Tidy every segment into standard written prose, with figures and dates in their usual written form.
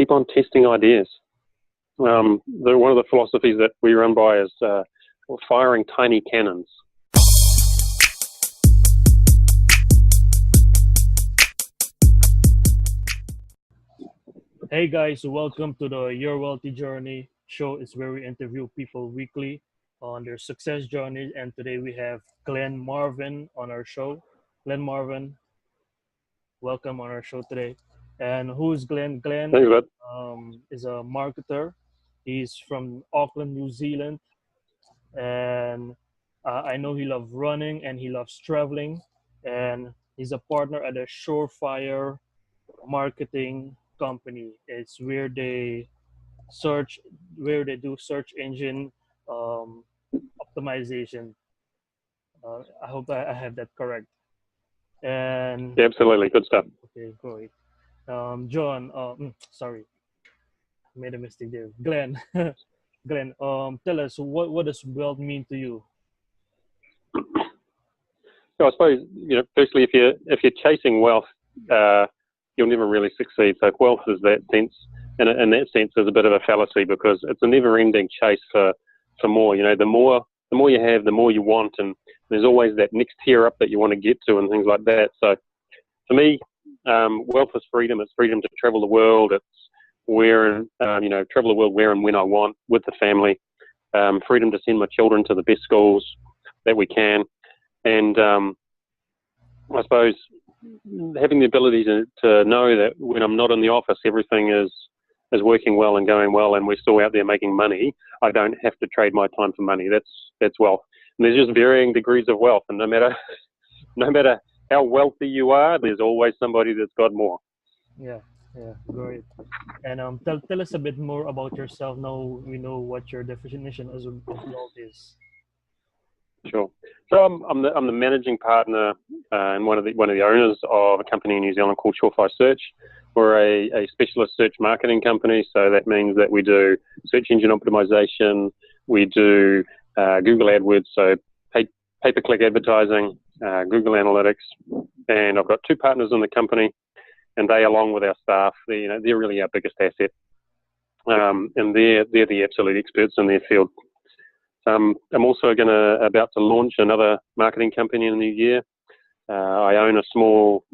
keep on testing ideas. One of the philosophies that we run by is firing tiny cannons. Hey guys, welcome to the Your Wealthy Journey show. It's where we interview people weekly on their success journey. And today we have Glenn Marvin on our show. Glenn Marvin, welcome on our show today. And who is Glenn? Glenn Thanks, bud. is a marketer. He's from Auckland, New Zealand. And I know he loves running and he loves traveling. And he's a partner at a Surefire marketing company. It's where they do search engine optimization. I hope I have that correct. And Yeah, absolutely, good stuff. okay, great. John, sorry, made a mistake there. Glenn, Glenn, tell us what does wealth mean to you? So I suppose, firstly, if you're chasing wealth, you'll never really succeed. So wealth is that sense, and in that sense, is a bit of a fallacy because it's a never-ending chase for more. The more you have, the more you want, and there's always that next tier up that you want to get to, and things like that. So for me, wealth is freedom. It's freedom to travel the world. It's travel the world where and when I want with the family. Freedom to send my children to the best schools that we can, and I suppose having the ability to know that when I'm not in the office, everything is working well and going well, and we're still out there making money. I don't have to trade my time for money. That's wealth. And there's just varying degrees of wealth, and no matter how wealthy you are, there's always somebody that's got more. Yeah, great. And tell us a bit more about yourself. Now we know what your definition of wealth is. Sure. So I'm the managing partner and one of the owners of a company in New Zealand called Surefire Search. We're a specialist search marketing company, so that means that we do search engine optimization, we do Google AdWords, so pay-per-click advertising, Google Analytics, and I've got two partners in the company, and they, along with our staff, they're really our biggest asset, and they're the absolute experts in their field. I'm also about to launch another marketing company in the new year. I own a small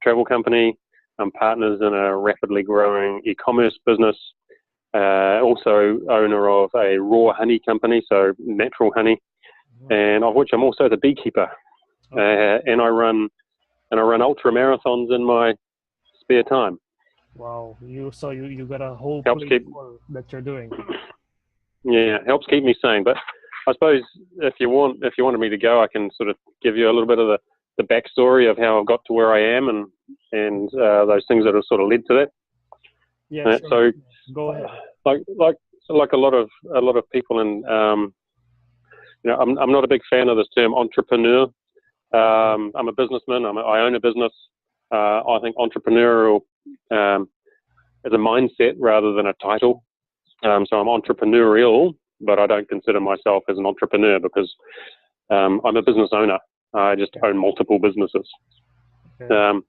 travel company. I'm partners in a rapidly growing e-commerce business. Also owner of a raw honey company, so natural honey, and of which I'm also the beekeeper. And I run ultra marathons in my spare time. Wow, you got a whole plate that you're doing. Yeah, it helps keep me sane. But I suppose if you wanted me to go, I can sort of give you a little bit of the backstory of how I've got to where I am and those things that have sort of led to that. Yeah, sure. So go ahead. Like a lot of people, and I'm not a big fan of this term entrepreneur. I'm a businessman. I own a business. I think entrepreneurial is a mindset rather than a title. So I'm entrepreneurial, but I don't consider myself as an entrepreneur because I'm a business owner. I just own multiple businesses. Okay.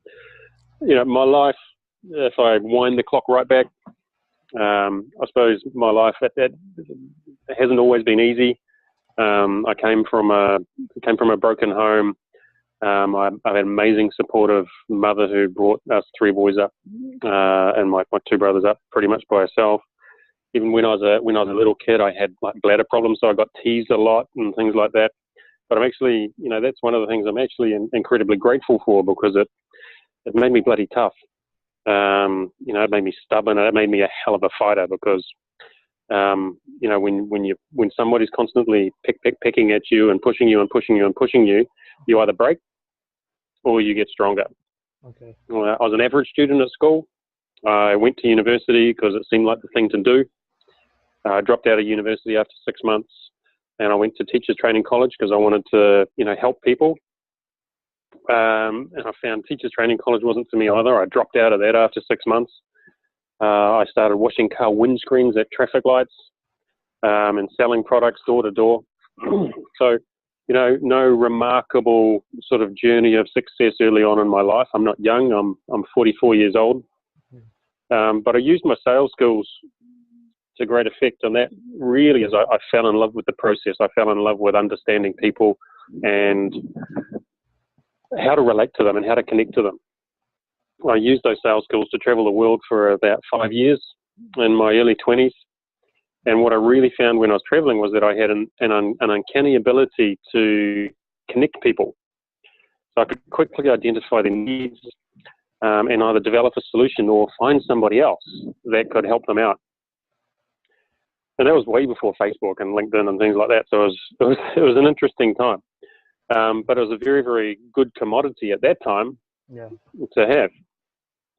My life, if I wind the clock right back, I suppose my life it hasn't always been easy. I came from a broken home. I've had an amazing supportive mother who brought us three boys up, and my two brothers up pretty much by herself. Even when I was a little kid, I had like bladder problems, so I got teased a lot and things like that. But I'm actually, that's one of the things I'm actually incredibly grateful for because it made me bloody tough. It made me stubborn. It made me a hell of a fighter because, when somebody's constantly picking at you and pushing you and pushing you and pushing you, you either break or you get stronger. Okay. I was an average student at school. I went to university because it seemed like the thing to do. I dropped out of university after 6 months, and I went to teachers training college because I wanted to, help people. And I found teachers training college wasn't for me either. I dropped out of that after 6 months. I started washing car windscreens at traffic lights and selling products door to door. So, no remarkable sort of journey of success early on in my life. I'm not young. I'm 44 years old. But I used my sales skills to great effect, and that really is I fell in love with the process. I fell in love with understanding people and how to relate to them and how to connect to them. I used those sales skills to travel the world for about 5 years in my early 20s. And what I really found when I was traveling was that I had an uncanny ability to connect people. So I could quickly identify their needs and either develop a solution or find somebody else that could help them out. And that was way before Facebook and LinkedIn and things like that. So it was an interesting time. But it was a very, very good commodity at that time to have.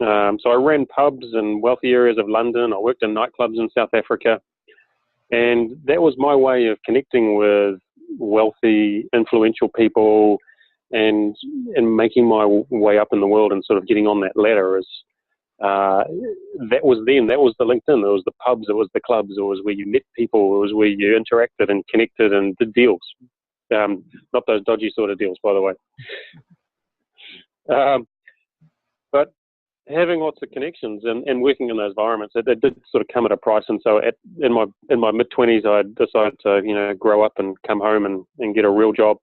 So I ran pubs in wealthy areas of London. I worked in nightclubs in South Africa. And that was my way of connecting with wealthy, influential people and making my way up in the world and sort of getting on that ladder. That was the LinkedIn, it was the pubs, it was the clubs, it was where you met people, it was where you interacted and connected and did deals. Not those dodgy sort of deals, by the way. But having lots of connections and working in those environments, it did sort of come at a price. And so in my mid-20s, I decided to grow up and come home and get a real job.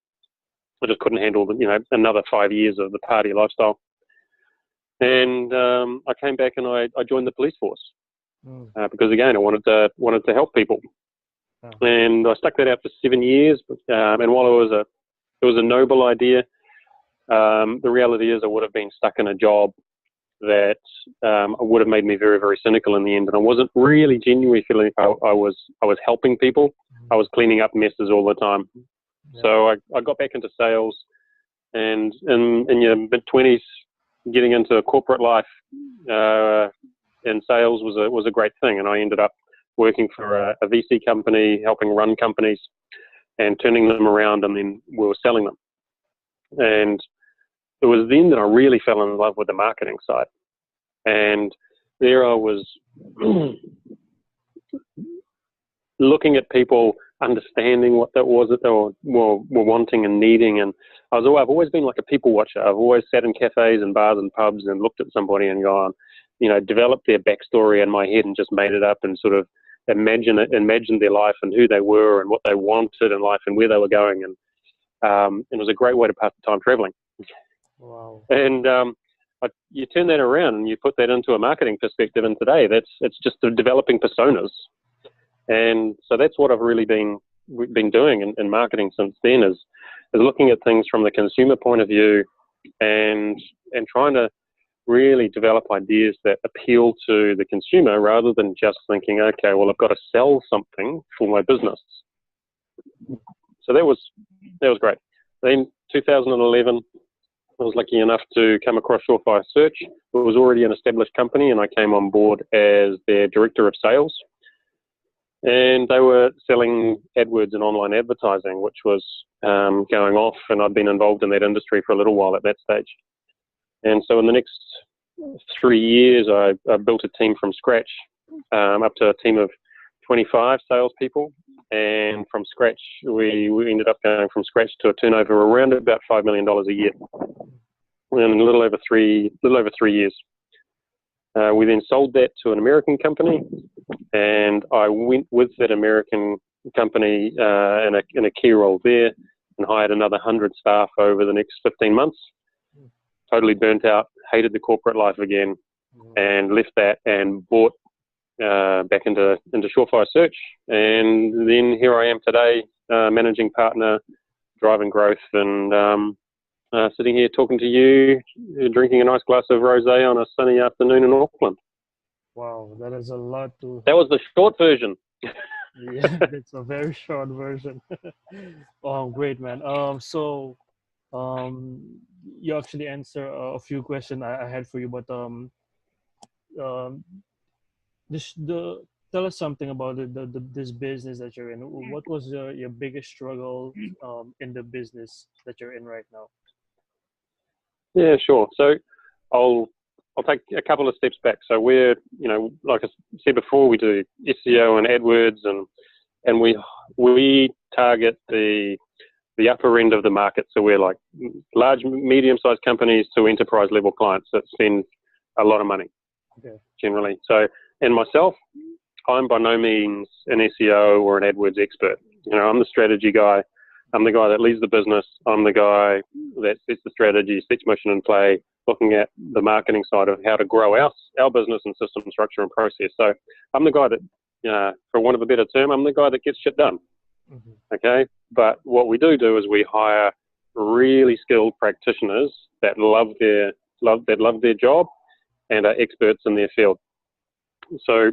I just couldn't handle another 5 years of the party lifestyle. And I came back and I joined the police force because again I wanted to help people. And I stuck that out for 7 years. And while it was a noble idea, the reality is I would have been stuck in a job that would have made me very, very cynical in the end. And I wasn't really genuinely feeling I was helping people. I was cleaning up messes all the time. Yeah. So I got back into sales, and in your mid-20s, getting into corporate life in sales was a great thing. And I ended up working for a VC company, helping run companies and turning them around, and then we were selling them. And it was then that I really fell in love with the marketing side. And there I was looking at people, understanding what that was that they were wanting and needing. And I've always been like a people watcher. I've always sat in cafes and bars and pubs and looked at somebody and gone, developed their backstory in my head and just made it up and sort of imagined their life and who they were and what they wanted in life and where they were going. And it was a great way to pass the time traveling. Wow. And you turn that around and you put that into a marketing perspective, and today it's just developing personas. And so that's what I've really been doing in marketing since then is looking at things from the consumer point of view and trying to really develop ideas that appeal to the consumer rather than just thinking, okay, well, I've got to sell something for my business. So that was great. Then 2011, I was lucky enough to come across Surefire Search. It was already an established company, and I came on board as their director of sales. And they were selling AdWords and online advertising, which was going off, and I'd been involved in that industry for a little while at that stage. And so in the next 3 years, I built a team from scratch, up to a team of 25 salespeople. And from scratch, we ended up going from scratch to a turnover around about $5 million a year in a little over 3 years. We then sold that to an American company, and I went with that American company in a key role there and hired another 100 staff over the next 15 months. Totally burnt out, hated the corporate life again, and left that and bought back into Surefire Search. And then here I am today, managing partner, driving growth, and sitting here talking to you, drinking a nice glass of rosé on a sunny afternoon in Auckland. Wow, that is a lot to... That was the short version. Yeah, it's a very short version. Oh, great, man. So you actually answer a few questions I had for you, but tell us something about this business that you're in. What was your biggest struggle in the business that you're in right now? Yeah, sure. So I'll take a couple of steps back. So we're, like I said before, we do SEO and AdWords, and we target the upper end of the market. So we're like large, medium-sized companies to enterprise level clients that spend a lot of money. Okay. generally. So, and myself, I'm by no means an SEO or an AdWords expert. I'm the strategy guy. I'm the guy that leads the business. I'm the guy that sets the strategy, sets motion in play, looking at the marketing side of how to grow our business and system structure and process. So I'm the guy that, for want of a better term, I'm the guy that gets shit done. Mm-hmm. Okay. But what we do is we hire really skilled practitioners that love their job and are experts in their field. So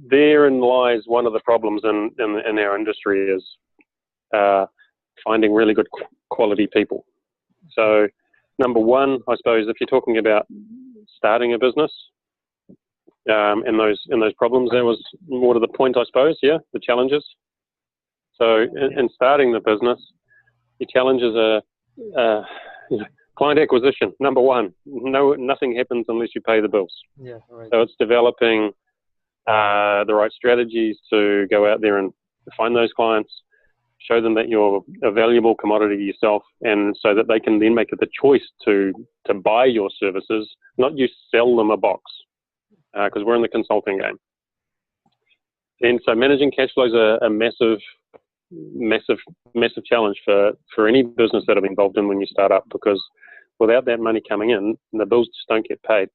therein lies one of the problems in our industry is finding really good quality people. So number one, I suppose, if you're talking about starting a business, and those problems, that was more to the point, I suppose. Yeah, the challenges. So in starting the business, your challenges are client acquisition. Number one, nothing happens unless you pay the bills. Yeah, right. So it's developing the right strategies to go out there and find those clients, show them that you're a valuable commodity yourself, and so that they can then make the choice to buy your services, not you sell them a box, because we're in the consulting game. And so managing cash flow is a massive challenge for any business that I'm involved in when you start up, because without that money coming in, the bills just don't get paid.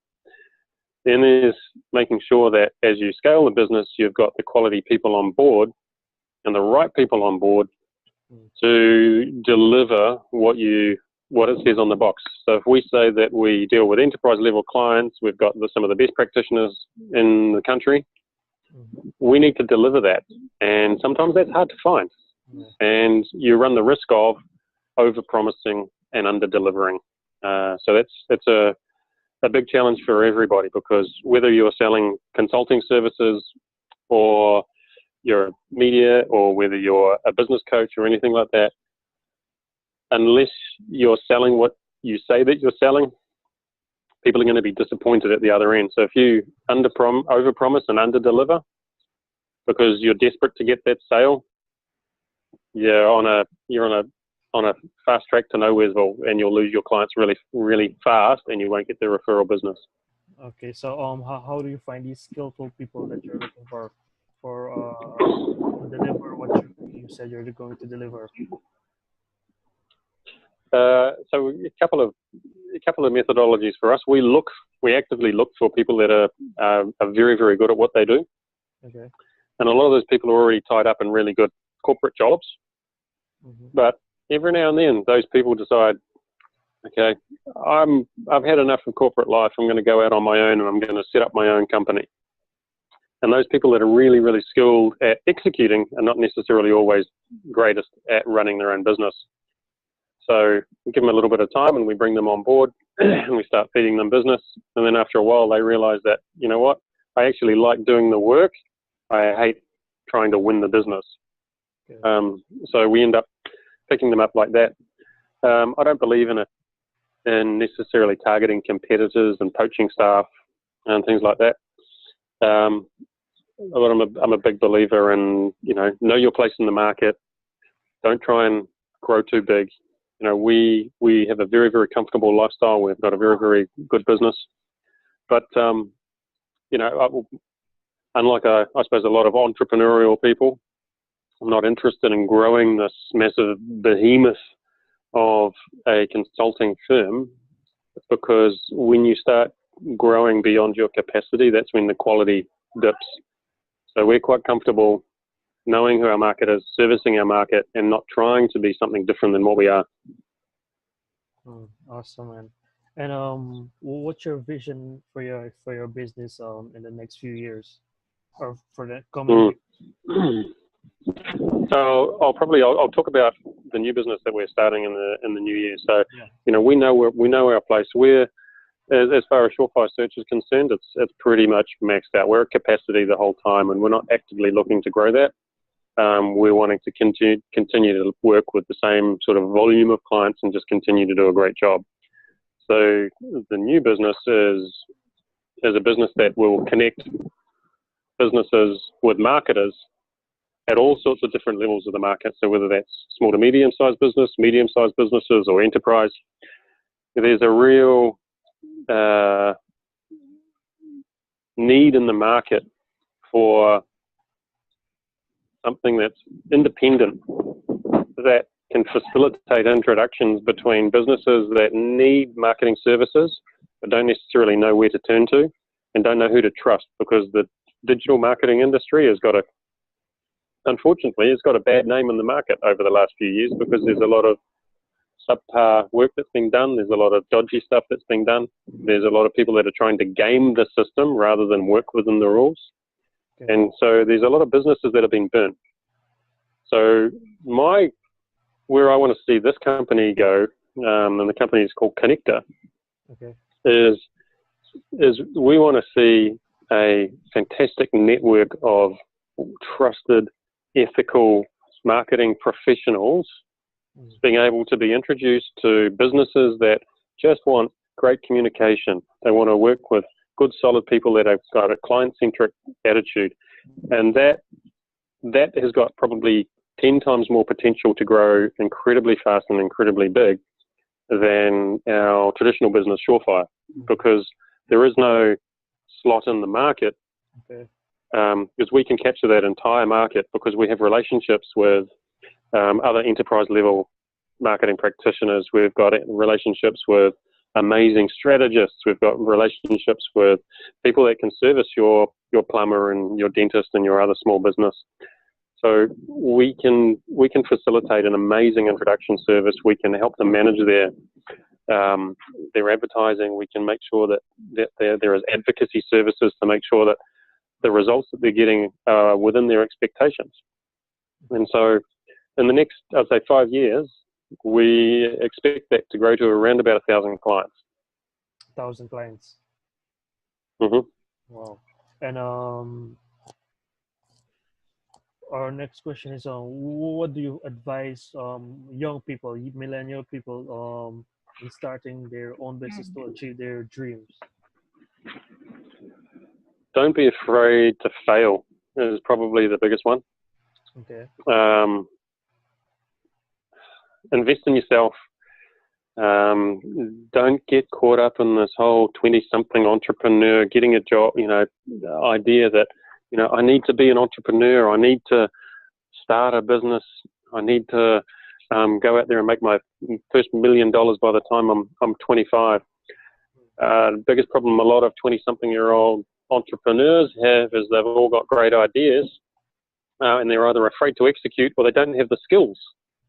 Then there's making sure that as you scale the business, you've got the quality people on board and the right people on board to deliver what it says on the box. So if we say that we deal with enterprise level clients, we've got some of the best practitioners in the country, we need to deliver that. And sometimes that's hard to find. And you run the risk of over-promising and under-delivering. So that's a big challenge for everybody, because whether you're selling consulting services or you're media or whether you're a business coach or anything like that, unless you're selling what you say that you're selling, people are going to be disappointed at the other end. So if you overpromise and underdeliver because you're desperate to get that sale, you're on a fast track to nowheresville, and you'll lose your clients really, really fast, and you won't get the referral business. Okay, so how do you find these skillful people that you're looking for to deliver what you said you're going to deliver? So a couple of methodologies for us. We actively look for people that are very, very good at what they do. Okay. And a lot of those people are already tied up in really good corporate jobs. Mm-hmm. But every now and then, those people decide, okay, I've had enough of corporate life. I'm going to go out on my own, and I'm going to set up my own company. And those people that are really, really skilled at executing are not necessarily always greatest at running their own business. So we give them a little bit of time, and we bring them on board, and we start feeding them business. And then after a while, they realize that, you know what, I actually like doing the work. I hate trying to win the business. Okay. So we end up picking them up like that. I don't believe in necessarily targeting competitors and poaching staff and things like that. I'm a big believer in, know your place in the market. Don't try and grow too big. We have a very, very comfortable lifestyle. We've got a very, very good business. But, unlike, I suppose, a lot of entrepreneurial people, I'm not interested in growing this massive behemoth of a consulting firm, because when you start growing beyond your capacity, that's when the quality dips. So we're quite comfortable knowing who our market is, servicing our market, and not trying to be something different than what we are. Awesome, man. And what's your vision for your business in the next few years, or for the coming years? So I'll talk about the new business that we're starting in the new year. So we know our place. We're as far as Surefire Search is concerned, it's pretty much maxed out. We're at capacity the whole time, and we're not actively looking to grow that. We're wanting to continue to work with the same sort of volume of clients and just continue to do a great job. So the new business is a business that will connect businesses with marketers at all sorts of different levels of the market. So whether that's small to medium-sized business, medium-sized businesses, or enterprise, there's a real need in the market for something that's independent, that can facilitate introductions between businesses that need marketing services but don't necessarily know where to turn to and don't know who to trust, because the digital marketing industry has got unfortunately, it's got a bad name in the market over the last few years, because there's a lot of subpar work that's being done. There's a lot of dodgy stuff that's being done. There's a lot of people that are trying to game the system rather than work within the rules. Okay. And so there's a lot of businesses that have been burnt. So where I want to see this company go, and the company is called Connector, okay, is we want to see a fantastic network of trusted, ethical marketing professionals being able to be introduced to businesses that just want great communication. They want to work with good, solid people that have got a client-centric attitude. And that has got probably 10 times more potential to grow incredibly fast and incredibly big than our traditional business, Surefire, because there is no slot in the market. Okay. Because we can capture that entire market, because we have relationships with other enterprise level marketing practitioners. We've got relationships with amazing strategists. We've got relationships with people that can service your plumber and your dentist and your other small business. So we can facilitate an amazing introduction service. We can help them manage their advertising. We can make sure that there is advocacy services to make sure that the results that they're getting are within their expectations. And so in the next, I'd say 5 years, we expect that to grow to around about 1,000 clients. 1,000 clients. Mm-hmm. Wow. And our next question is, what do you advise young people, millennial people, in starting their own business to achieve their dreams? Don't be afraid to fail is probably the biggest one. Okay. Invest in yourself. Don't get caught up in this whole 20-something entrepreneur getting a job, idea that, I need to be an entrepreneur. I need to start a business. I need to go out there and make my first $1 million by the time I'm 25. The biggest problem a lot of 20-something-year-old entrepreneurs have is they've all got great ideas, and they're either afraid to execute, or they don't have the skills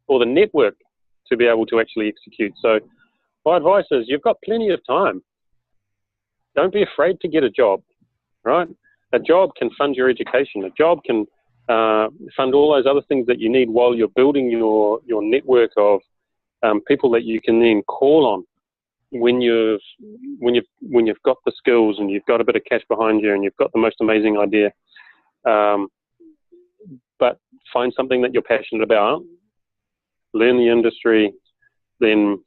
or the network to be able to actually execute. So my advice is, you've got plenty of time. Don't be afraid to get a job, right? A job can fund your education. A job can fund all those other things that you need while you're building your network of people that you can then call on when you've got the skills and you've got a bit of cash behind you and you've got the most amazing idea. But find something that you're passionate about, learn the industry, then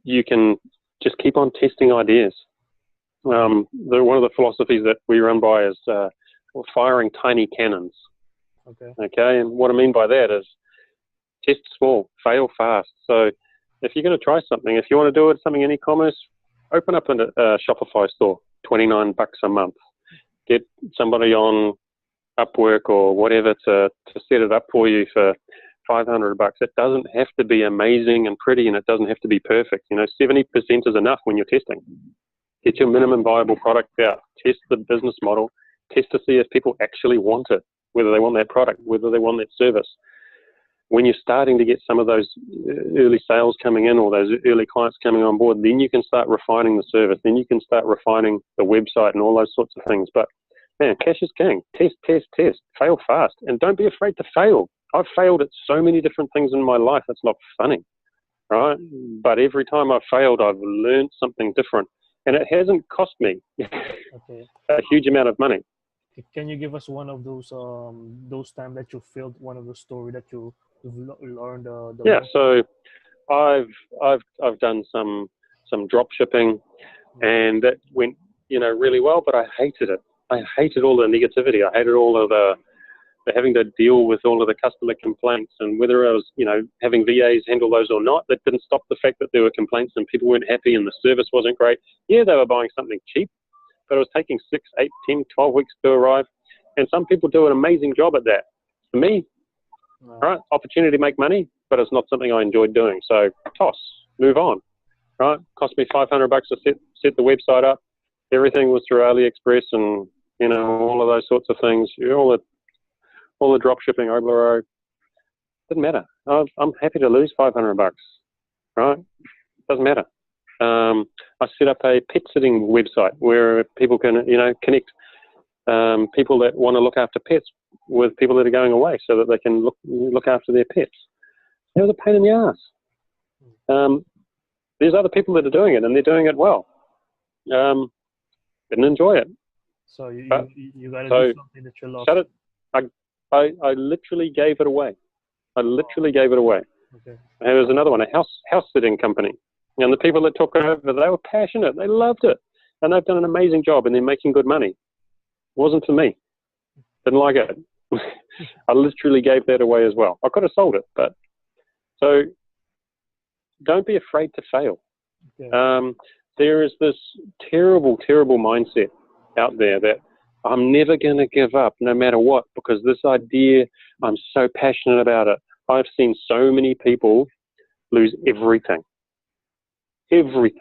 you can just keep on testing ideas. One of the philosophies that we run by is firing tiny cannons. Okay, and what I mean by that is test small, fail fast. So if you're going to try something, if you want to do something in e-commerce, open up a Shopify store, $29 a month. Get somebody on Upwork or whatever to set it up for you for $500. It doesn't have to be amazing and pretty, and it doesn't have to be perfect. 70% is enough when you're testing. Get your minimum viable product out. Test the business model. Test to see if people actually want it, whether they want that product, whether they want that service. When you're starting to get some of those early sales coming in or those early clients coming on board, then you can start refining the service. Then you can start refining the website and all those sorts of things. But man, cash is king. Test, test, test. Fail fast. And don't be afraid to fail. I've failed at so many different things in my life. It's not funny, right? But every time I've failed, I've learned something different. And it hasn't cost me a huge amount of money. Can you give us one of those times that you failed, one of the story that you've learned? Yeah, so I've done some drop shipping, and that went really well, but I hated it. I hated all the negativity. I hated all of the having to deal with all of the customer complaints, and whether I was, having VAs handle those or not, that didn't stop the fact that there were complaints and people weren't happy and the service wasn't great. Yeah, they were buying something cheap, but it was taking 6, 8, 10, 12 weeks to arrive. And some people do an amazing job at that. For me, right, opportunity to make money, but it's not something I enjoyed doing. So toss, move on, right? Cost me $500 to set the website up. Everything was through AliExpress and, all of those sorts of things. All the drop shipping, Oblero, didn't matter. I'm happy to lose $500, right? Doesn't matter. I set up a pet sitting website where people can, connect people that want to look after pets with people that are going away so that they can look after their pets. It was a pain in the ass. There's other people that are doing it and they're doing it well. Didn't enjoy it. So you got to do something that you love. Shut it. I literally gave it away. Okay. There was another one, a house sitting company. And the people that took it over, they were passionate. They loved it. And they've done an amazing job and they're making good money. It wasn't for me. Didn't like it. I literally gave that away as well. I could have sold it, but so don't be afraid to fail. Okay. There is this terrible, terrible mindset out there that I'm never going to give up no matter what, because this idea, I'm so passionate about it. I've seen so many people lose everything, because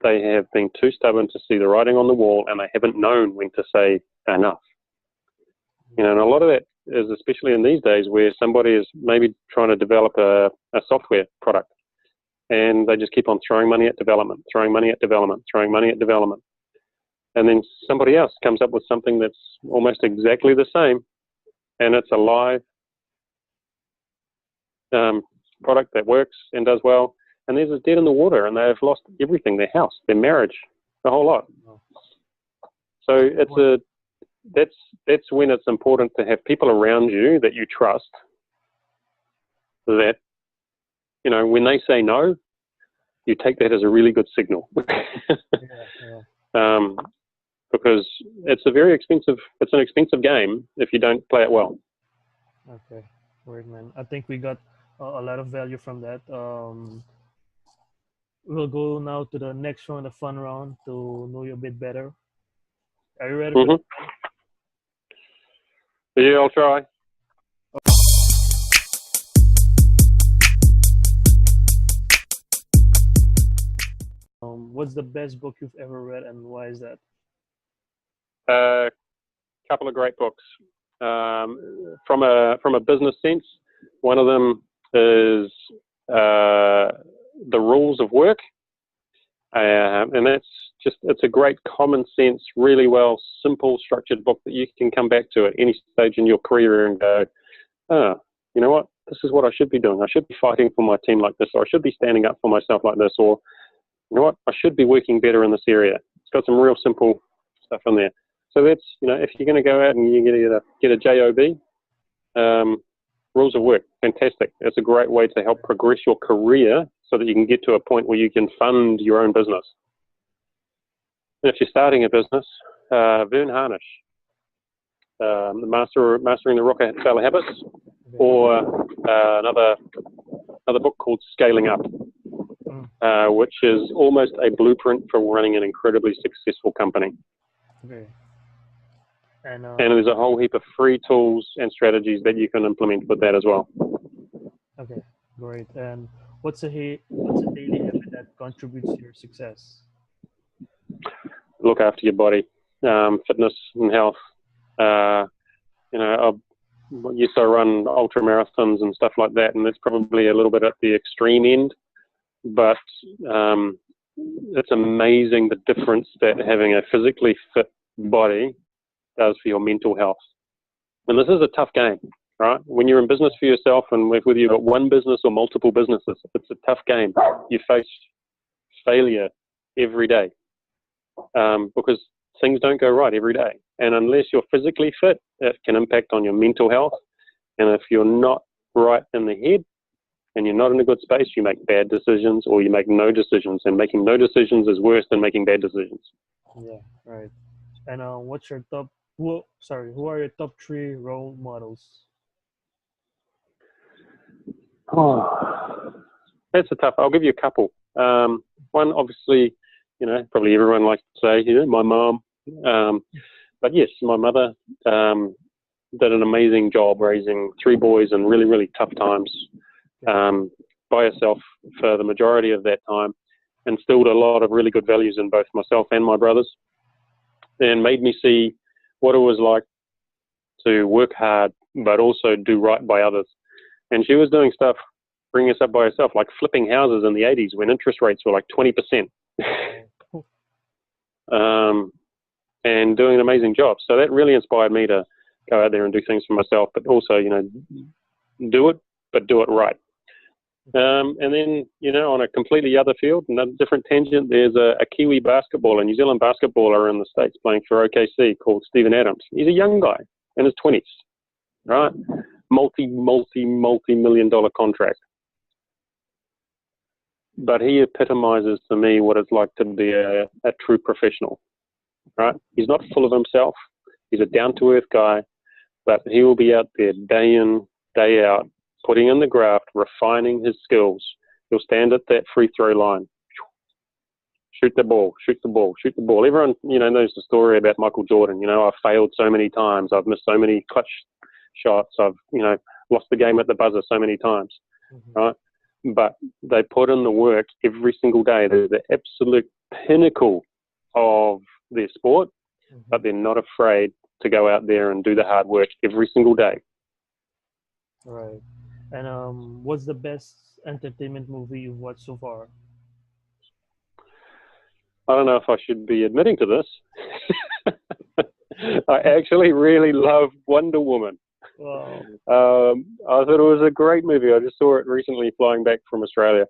they have been too stubborn to see the writing on the wall and they haven't known when to say enough. And a lot of that is, especially in these days, where somebody is maybe trying to develop a software product and they just keep on throwing money at development. And then somebody else comes up with something that's almost exactly the same, and it's a live product that works and does well, and there's a dead in the water, and they've lost everything, their house, their marriage, the whole lot. So that's when it's important to have people around you that you trust, that, when they say no, you take that as a really good signal. Because it's an expensive game if you don't play it well. Okay, great, man. I think we got a lot of value from that. We'll go now to the next round, the fun round, to know you a bit better. Are you ready for that? Yeah, I'll try. What's the best book you've ever read, and why is that? A couple of great books. From a business sense, one of them is The Rules of Work, and it's a great common sense, really well, simple, structured book that you can come back to at any stage in your career and go, you know what, this is what I should be doing. I should be fighting for my team like this, or I should be standing up for myself like this, or you know what, I should be working better in this area. It's got some real simple stuff in there. So that's, if you're going to go out and you get a JOB, Rules of Work, fantastic. It's a great way to help progress your career so that you can get to a point where you can fund your own business. And if you're starting a business, Vern Harnish, Mastering the Rockefeller Habits, or another book called Scaling Up, which is almost a blueprint for running an incredibly successful company. Okay. And there's a whole heap of free tools and strategies that you can implement with that as well. Okay, great. And what's a daily habit that contributes to your success? Look after your body, fitness and health. I used to run ultra marathons and stuff like that, and that's probably a little bit at the extreme end. But it's amazing the difference that having a physically fit body does for your mental health. And this is a tough game, right? When you're in business for yourself, and whether you've got one business or multiple businesses, it's a tough game. You face failure every day because things don't go right every day. And unless you're physically fit, it can impact on your mental health. And if you're not right in the head and you're not in a good space, you make bad decisions, or you make no decisions. And making no decisions is worse than making bad decisions. Yeah, right. And what's your top Who are your top 3 role models? Oh, that's a tough. I'll give you a couple. One, obviously, probably everyone likes to say, my mom. But yes, my mother did an amazing job raising 3 boys in really, really tough times by herself for the majority of that time. Instilled a lot of really good values in both myself and my brothers, and made me see what it was like to work hard, but also do right by others. And she was doing stuff, bringing us up by herself, like flipping houses in the 80s when interest rates were like 20%. And doing an amazing job. So that really inspired me to go out there and do things for myself, but also, do it, but do it right. And then, on a completely other field, another different tangent, there's a Kiwi basketballer, a New Zealand basketballer in the States playing for OKC called Steven Adams. He's a young guy in his 20s, right? Multi-million-dollar contract. But he epitomizes to me what it's like to be a true professional, right? He's not full of himself. He's a down-to-earth guy, but he will be out there day in, day out, putting in the graft, refining his skills. He'll stand at that free throw line. Shoot the ball, shoot the ball, shoot the ball. Everyone, knows the story about Michael Jordan. I've failed so many times. I've missed so many clutch shots. I've, lost the game at the buzzer so many times, right? But they put in the work every single day. They're the absolute pinnacle of their sport, but they're not afraid to go out there and do the hard work every single day. Right. And what's the best entertainment movie you've watched so far? I don't know if I should be admitting to this. I actually really love Wonder Woman. Wow. I thought it was a great movie. I just saw it recently flying back from Australia.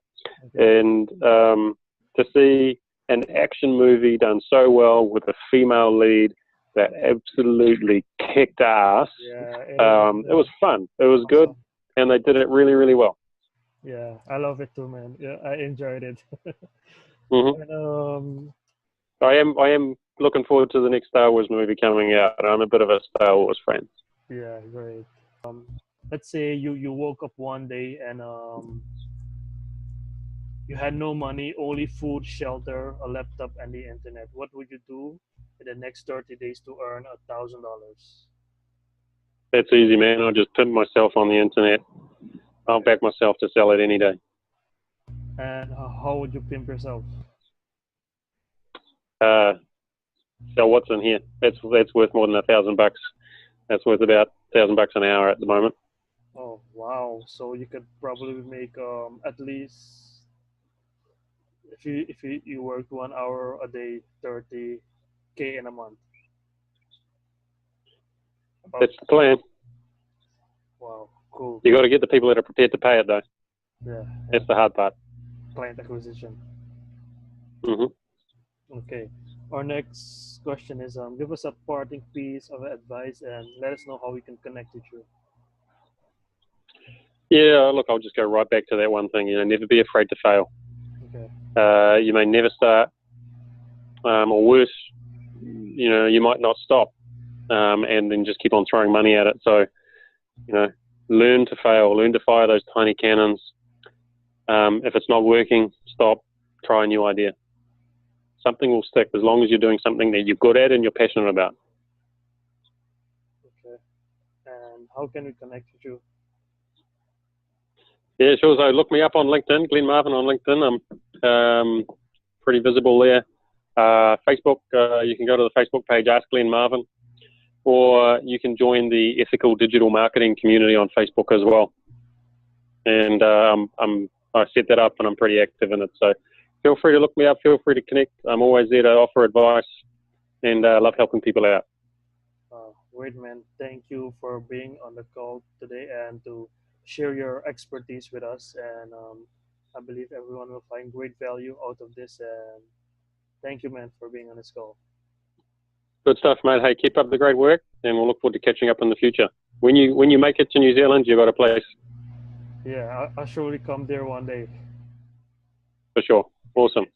Okay. And to see an action movie done so well with a female lead that absolutely kicked ass. It was fun. It was good, and they did it really, really well. Yeah, I love it too, man. Yeah, I enjoyed it. And, I am looking forward to the next Star Wars movie coming out. I'm a bit of a Star Wars fan. Yeah, great. Let's say you woke up one day and you had no money, only food, shelter, a laptop, and the internet. What would you do in the next 30 days to earn $1,000? That's easy, man. I'll just pimp myself on the internet. I'll back myself to sell it any day. And how would you pimp yourself? Sell what's in here. That's worth more than $1,000. That's worth about $1,000 an hour at the moment. Oh wow! So you could probably make at least if you worked 1 hour a day, 30K in a month. That's the plan. Wow, cool. You got to get the people that are prepared to pay it, though. Yeah. That's the hard part. Client acquisition. Okay. Our next question is give us a parting piece of advice and let us know how we can connect with you. Yeah, look, I'll just go right back to that one thing. Never be afraid to fail. Okay. You may never start, or worse, you might not stop, and then just keep on throwing money at it. So, learn to fail, learn to fire those tiny cannons. If it's not working, stop, try a new idea. Something will stick as long as you're doing something that you're good at and you're passionate about. Okay. And how can we connect with you? Yeah, sure. So look me up on LinkedIn, Glenn Marvin on LinkedIn. I'm pretty visible there. Facebook, you can go to the Facebook page, Ask Glenn Marvin, or you can join the Ethical Digital Marketing community on Facebook as well. And I set that up and I'm pretty active in it. So feel free to look me up. Feel free to connect. I'm always there to offer advice and love helping people out. Great, man. Thank you for being on the call today and to share your expertise with us. And I believe everyone will find great value out of this. And thank you, man, for being on this call. Good stuff, mate. Hey, keep up the great work, and we'll look forward to catching up in the future. When you make it to New Zealand, you've got a place. Yeah, I'll surely come there one day. For sure. Awesome.